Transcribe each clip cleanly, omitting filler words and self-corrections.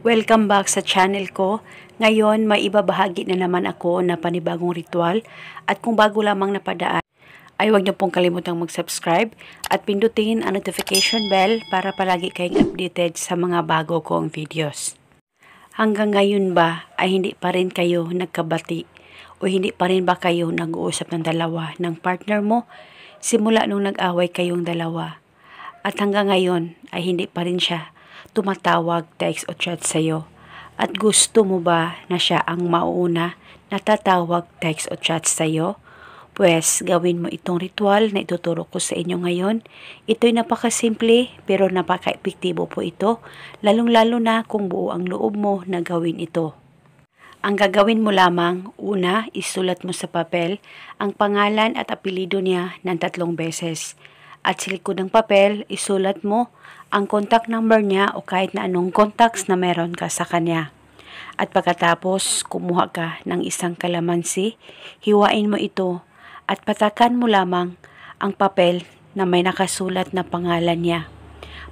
Welcome back sa channel ko. Ngayon, may ibabahagi na naman ako na panibagong ritual. At kung bago lamang napadaan, ay huwag niyo pong kalimutang mag-subscribe at pindutin ang notification bell para palagi kayong updated sa mga bago kong videos. Hanggang ngayon ba ay hindi pa rin kayo nagkabati o hindi pa rin ba kayo nag-uusap ng dalawa ng partner mo simula nung nag-away kayong dalawa? At hanggang ngayon ay hindi pa rin siya tumatawag, text o chat sa'yo. At gusto mo ba na siya ang mauuna na tatawag, text o chat sa'yo? Pues gawin mo itong ritual na ituturo ko sa inyo ngayon. Ito'y napakasimple pero napaka-epektibo po ito, lalong-lalo na kung buo ang loob mo na gawin ito. Ang gagawin mo lamang, una, isulat mo sa papel ang pangalan at apelido niya ng 3 beses. At sa likod ng papel, isulat mo ang contact number niya o kahit na anong contacts na meron ka sa kanya. At pagkatapos, kumuha ka ng isang kalamansi, hiwain mo ito at patakan mo lamang ang papel na may nakasulat na pangalan niya.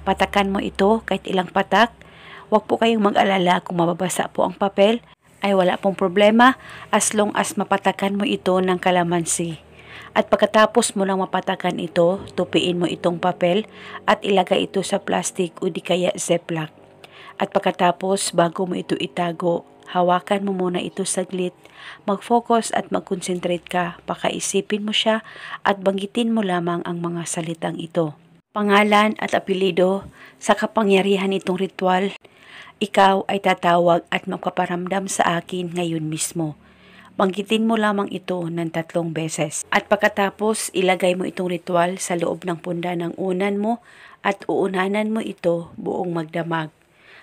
Patakan mo ito kahit ilang patak. Huwag po kayong mag-alala kung mababasa po ang papel, ay wala pong problema as long as mapatakan mo ito ng kalamansi. At pagkatapos mo lang mapatakan ito, tupiin mo itong papel at ilagay ito sa plastic o di kaya ziplock. At pagkatapos, bago mo ito itago, hawakan mo muna ito saglit, mag-focus at mag-concentrate ka, pakaisipin mo siya at banggitin mo lamang ang mga salitang ito. Pangalan at apelido, sa kapangyarihan itong ritual, ikaw ay tatawag at magpaparamdam sa akin ngayon mismo. Banggitin mo lamang ito ng 3 beses. At pagkatapos, ilagay mo itong ritual sa loob ng punda ng unan mo at uunanan mo ito buong magdamag.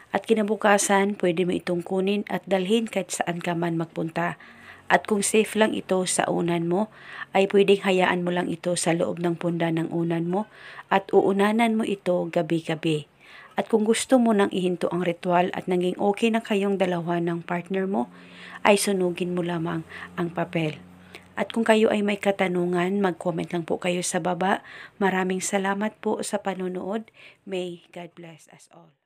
At kinabukasan, pwede mo itong kunin at dalhin kahit saan ka man magpunta. At kung safe lang ito sa unan mo, ay pwedeng hayaan mo lang ito sa loob ng punda ng unan mo at uunanan mo ito gabi-gabi. At kung gusto mo nang ihinto ang ritual at naging okay na kayong dalawa ng partner mo, ay sunugin mo lamang ang papel. At kung kayo ay may katanungan, mag-comment lang po kayo sa baba. Maraming salamat po sa panonood. May God bless us all.